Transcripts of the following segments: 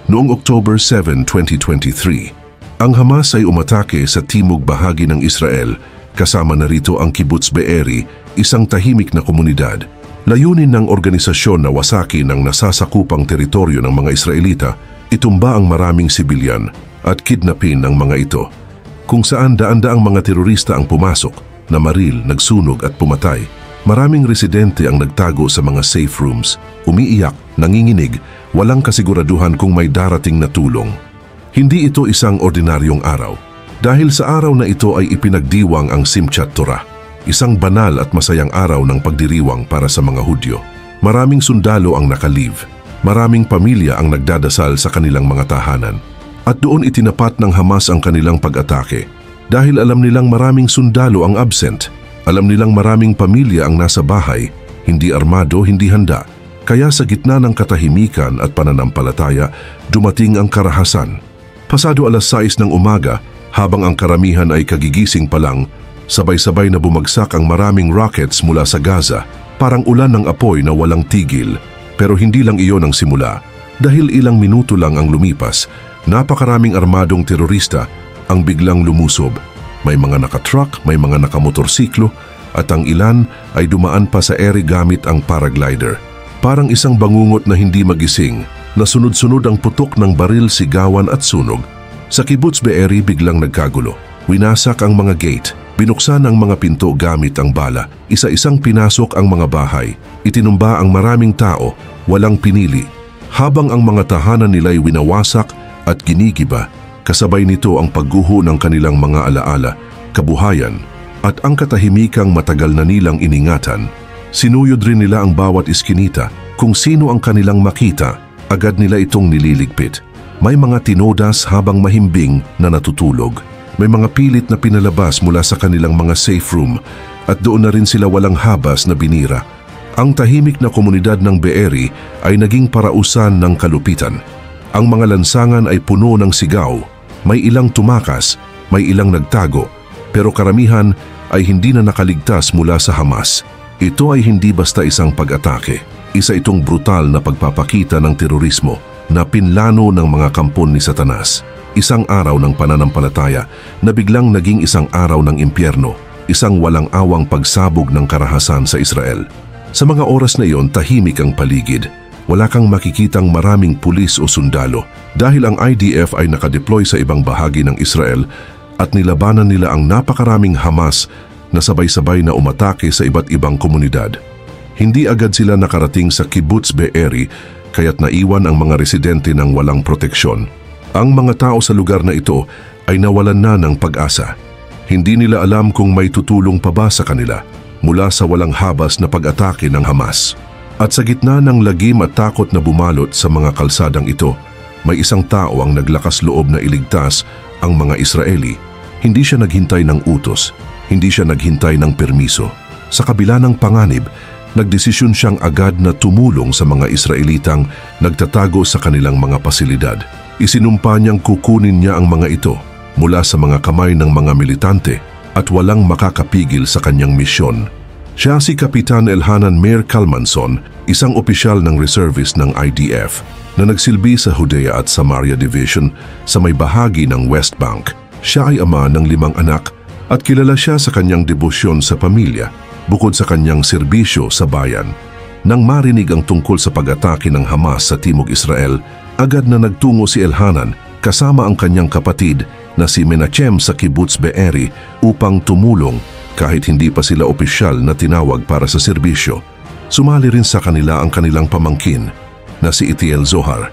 Noong October 7, 2023, ang Hamas ay umatake sa timog bahagi ng Israel, kasama na rito ang Kibbutz Be'eri, isang tahimik na komunidad. Layunin ng organisasyon na wasakin ang nasasakupang teritoryo ng mga Israelita, itumba ang maraming sibilyan at kidnapin ng mga ito, kung saan daan-daang mga terorista ang pumasok, namaril, nagsunog at pumatay. Maraming residente ang nagtago sa mga safe rooms, umiiyak, nanginginig, walang kasiguraduhan kung may darating na tulong. Hindi ito isang ordinaryong araw, dahil sa araw na ito ay ipinagdiwang ang Simchat Torah, isang banal at masayang araw ng pagdiriwang para sa mga Hudyo. Maraming sundalo ang nakalive, maraming pamilya ang nagdadasal sa kanilang mga tahanan. At doon itinapat ng Hamas ang kanilang pag-atake dahil alam nilang maraming sundalo ang absent. Alam nilang maraming pamilya ang nasa bahay, hindi armado, hindi handa. Kaya sa gitna ng katahimikan at pananampalataya, dumating ang karahasan. Pasado alas 6 ng umaga, habang ang karamihan ay kagigising pa lang, sabay-sabay na bumagsak ang maraming rockets mula sa Gaza, parang ulan ng apoy na walang tigil. Pero hindi lang iyon ang simula. Dahil ilang minuto lang ang lumipas, napakaraming armadong terorista ang biglang lumusob. May mga nakatruck, may mga nakamotorsiklo, at ang ilan ay dumaan pa sa ere gamit ang paraglider. Parang isang bangungot na hindi magising, na sunod-sunod ang putok ng baril, sigawan at sunog. Sa Kibbutz Be'eri biglang nagkagulo. Winasak ang mga gate, binuksan ang mga pinto gamit ang bala, isa-isang pinasok ang mga bahay, itinumba ang maraming tao, walang pinili. Habang ang mga tahanan nila'y winawasak at ginigiba, kasabay nito ang pagguho ng kanilang mga alaala, kabuhayan, at ang katahimikang matagal na nilang iningatan. Sinuyod rin nila ang bawat iskinita, kung sino ang kanilang makita, agad nila itong nililigpit. May mga tinodas habang mahimbing na natutulog. May mga pilit na pinalabas mula sa kanilang mga safe room, at doon na rin sila walang habas na binira. Ang tahimik na komunidad ng Be'eri ay naging parausan ng kalupitan. Ang mga lansangan ay puno ng sigaw, may ilang tumakas, may ilang nagtago, pero karamihan ay hindi na nakaligtas mula sa Hamas. Ito ay hindi basta isang pag-atake, isa itong brutal na pagpapakita ng terorismo na pinlano ng mga kampon ni Satanas. Isang araw ng pananampalataya na biglang naging isang araw ng impyerno, isang walang awang pagsabog ng karahasan sa Israel. Sa mga oras na iyon, tahimik ang paligid. Wala kang makikitang maraming pulis o sundalo dahil ang IDF ay nakadeploy sa ibang bahagi ng Israel at nilabanan nila ang napakaraming Hamas na sabay-sabay na umatake sa iba't ibang komunidad. Hindi agad sila nakarating sa Kibbutz Be'eri kaya't naiwan ang mga residente ng walang proteksyon. Ang mga tao sa lugar na ito ay nawalan na ng pag-asa. Hindi nila alam kung may tutulong pa ba sa kanila mula sa walang habas na pag-atake ng Hamas. At sa gitna ng lagim at takot na bumalot sa mga kalsadang ito, may isang tao ang naglakas loob na iligtas ang mga Israeli. Hindi siya naghintay ng utos, hindi siya naghintay ng permiso. Sa kabila ng panganib, nagdesisyon siyang agad na tumulong sa mga Israelitang nagtatago sa kanilang mga pasilidad. Isinumpa niyang kukunin niya ang mga ito mula sa mga kamay ng mga militante at walang makakapigil sa kanyang misyon. Siya si Kapitan Elhanan Meir Kalmanson, isang opisyal ng reservist ng IDF na nagsilbi sa Judea at Samaria Division sa may bahagi ng West Bank. Siya ay ama ng 5 anak at kilala siya sa kanyang debosyon sa pamilya bukod sa kanyang serbisyo sa bayan. Nang marinig ang tungkol sa pag-atake ng Hamas sa Timog Israel, agad na nagtungo si Elhanan kasama ang kanyang kapatid na si Menachem sa Kibbutz Be'eri upang tumulong kahit hindi pa sila opisyal na tinawag para sa serbisyo. Sumali rin sa kanila ang kanilang pamangkin na si Itiel Zohar.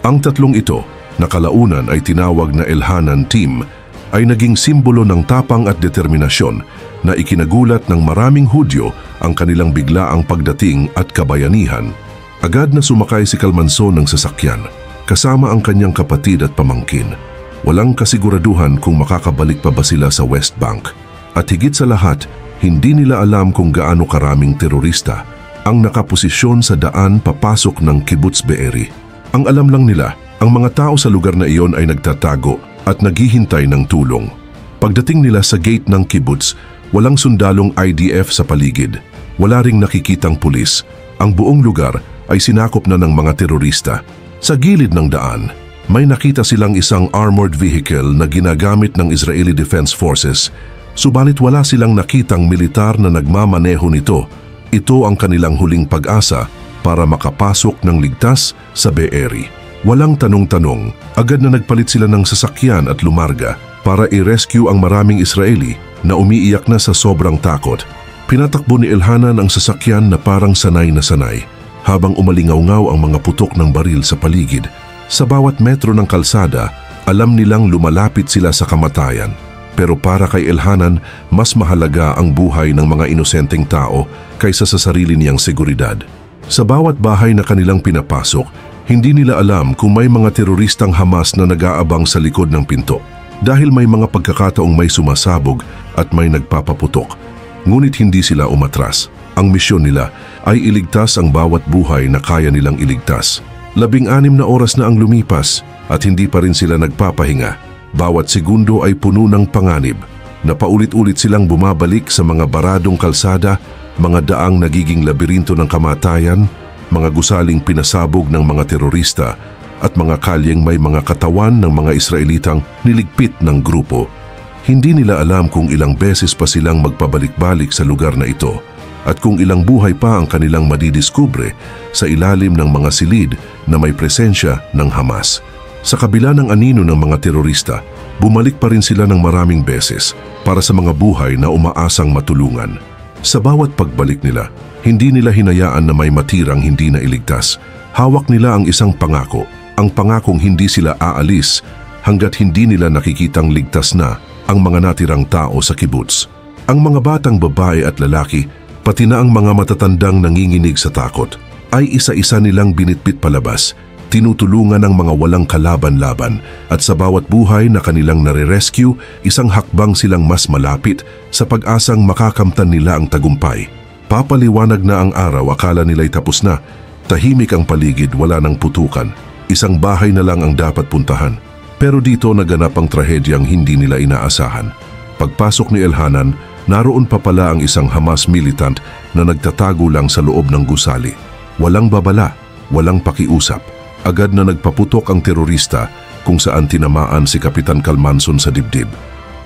Ang tatlong ito na kalaunan ay tinawag na Elhanan Team ay naging simbolo ng tapang at determinasyon na ikinagulat ng maraming Hudyo ang kanilang biglaang pagdating at kabayanihan. Agad na sumakay si Kalmanson ng sasakyan kasama ang kanyang kapatid at pamangkin. Walang kasiguraduhan kung makakabalik pa ba sila sa West Bank. At higit sa lahat, hindi nila alam kung gaano karaming terorista ang nakaposisyon sa daan papasok ng Kibbutz Be'eri. Ang alam lang nila, ang mga tao sa lugar na iyon ay nagtatago at naghihintay ng tulong. Pagdating nila sa gate ng kibbutz, walang sundalong IDF sa paligid. Wala ring nakikitang pulis. Ang buong lugar ay sinakop na ng mga terorista. Sa gilid ng daan, May nakita silang isang armored vehicle na ginagamit ng Israeli Defense Forces, subalit wala silang nakitang militar na nagmamaneho nito. Ito ang kanilang huling pag-asa para makapasok ng ligtas sa Be'eri. Walang tanong-tanong, agad na nagpalit sila ng sasakyan at lumarga para i-rescue ang maraming Israeli na umiiyak na sa sobrang takot. Pinatakbo ni Elhanan ang sasakyan na parang sanay na sanay, habang umalingaw-ngaw ang mga putok ng baril sa paligid. Sa bawat metro ng kalsada, alam nilang lumalapit sila sa kamatayan. Pero para kay Elhanan, mas mahalaga ang buhay ng mga inosenteng tao kaysa sa sarili niyang seguridad. Sa bawat bahay na kanilang pinapasok, hindi nila alam kung may mga teroristang Hamas na nag-aabang sa likod ng pinto. Dahil may mga pagkakataong may sumasabog at may nagpapaputok. Ngunit hindi sila umatras. Ang misyon nila ay iligtas ang bawat buhay na kaya nilang iligtas. 16 na oras na ang lumipas at hindi pa rin sila nagpapahinga. Bawat segundo ay puno ng panganib na paulit-ulit silang bumabalik sa mga baradong kalsada, mga daang nagiging labirinto ng kamatayan, mga gusaling pinasabog ng mga terorista at mga kalyeng may mga katawan ng mga Israelitang niligpit ng grupo. Hindi nila alam kung ilang beses pa silang magpabalik-balik sa lugar na ito at kung ilang buhay pa ang kanilang madidiskubre sa ilalim ng mga silid na may presensya ng Hamas. Sa kabila ng anino ng mga terorista, bumalik pa rin sila ng maraming beses para sa mga buhay na umaasang matulungan. Sa bawat pagbalik nila, hindi nila hinayaan na may matirang hindi na iligtas. Hawak nila ang isang pangako, ang pangakong hindi sila aalis hanggat hindi nila nakikitang ligtas na ang mga natirang tao sa kibbutz. Ang mga batang babae at lalaki, pati na ang mga matatandang nanginginig sa takot, ay isa-isa nilang binitbit palabas, tinutulungan ang mga walang kalaban-laban at sa bawat buhay na kanilang nare-rescue, isang hakbang silang mas malapit sa pag-asang makakamtan nila ang tagumpay. Papaliwanag na ang araw, akala nila'y tapos na. Tahimik ang paligid, wala ng putukan. Isang bahay na lang ang dapat puntahan. Pero dito naganap ang trahedyang hindi nila inaasahan. Pagpasok ni Elhanan, naroon pa pala ang isang Hamas militant na nagtatago lang sa loob ng gusali. Walang babala, walang pakiusap. Agad na nagpaputok ang terorista kung saan tinamaan si Kapitan Kalmanson sa dibdib.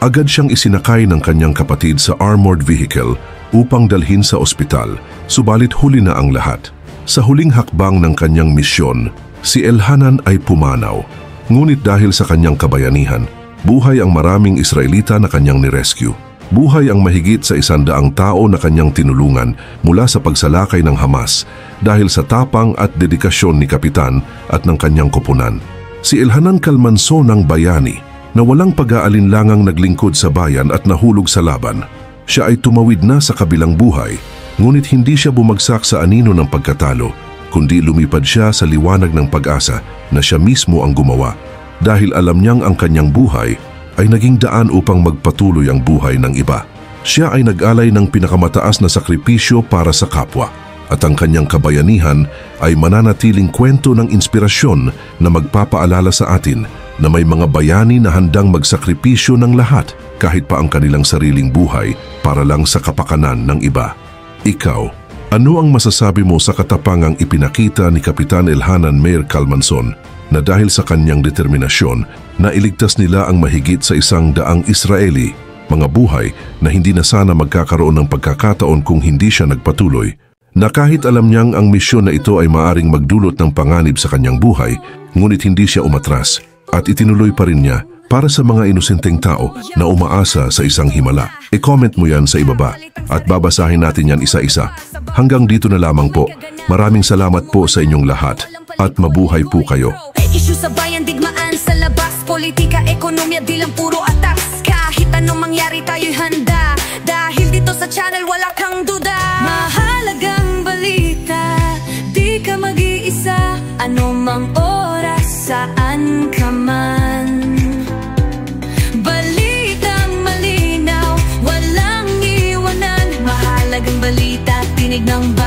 Agad siyang isinakay ng kanyang kapatid sa armored vehicle upang dalhin sa ospital, subalit huli na ang lahat. Sa huling hakbang ng kanyang misyon, si Elhanan ay pumanaw. Ngunit dahil sa kanyang kabayanihan, buhay ang maraming Israelita na kanyang nirescue. Buhay ang mahigit sa 100 tao na kanyang tinulungan mula sa pagsalakay ng Hamas dahil sa tapang at dedikasyon ni Kapitan at ng kanyang koponan. Si Elhanan Kalmanson ng bayani na walang pag-aalinlangang naglingkod sa bayan at nahulog sa laban. Siya ay tumawid na sa kabilang buhay, ngunit hindi siya bumagsak sa anino ng pagkatalo, kundi lumipad siya sa liwanag ng pag-asa na siya mismo ang gumawa dahil alam niyang ang kanyang buhay ay naging daan upang magpatuloy ang buhay ng iba. Siya ay nag-alay ng pinakamataas na sakripisyo para sa kapwa at ang kanyang kabayanihan ay mananatiling kwento ng inspirasyon na magpapaalala sa atin na may mga bayani na handang magsakripisyo ng lahat kahit pa ang kanilang sariling buhay para lang sa kapakanan ng iba. Ikaw, ano ang masasabi mo sa katapangang ipinakita ni Kapitan Elhanan Meir Kalmanson na dahil sa kanyang determinasyon na iligtas nila ang mahigit sa 100 Israeli, mga buhay na hindi na sana magkakaroon ng pagkakataon kung hindi siya nagpatuloy, na kahit alam niyang ang misyon na ito ay maaring magdulot ng panganib sa kanyang buhay, ngunit hindi siya umatras at itinuloy pa rin niya para sa mga inosenteng tao na umaasa sa isang himala. I-comment mo yan sa ibaba at babasahin natin yan isa-isa. Hanggang dito na lamang po. Maraming salamat po sa inyong lahat at mabuhay po kayo. Issue sa bayan, digmaan sa labas, politika, ekonomiya, di lang puro atas. Kahit anong mangyari tayo'y handa, dahil dito sa channel wala kang duda. Mahalagang balita, di ka mag-iisa, anumang oras, saan ka man. Balitang malinaw, walang iwanan, mahalagang balita, tinig ng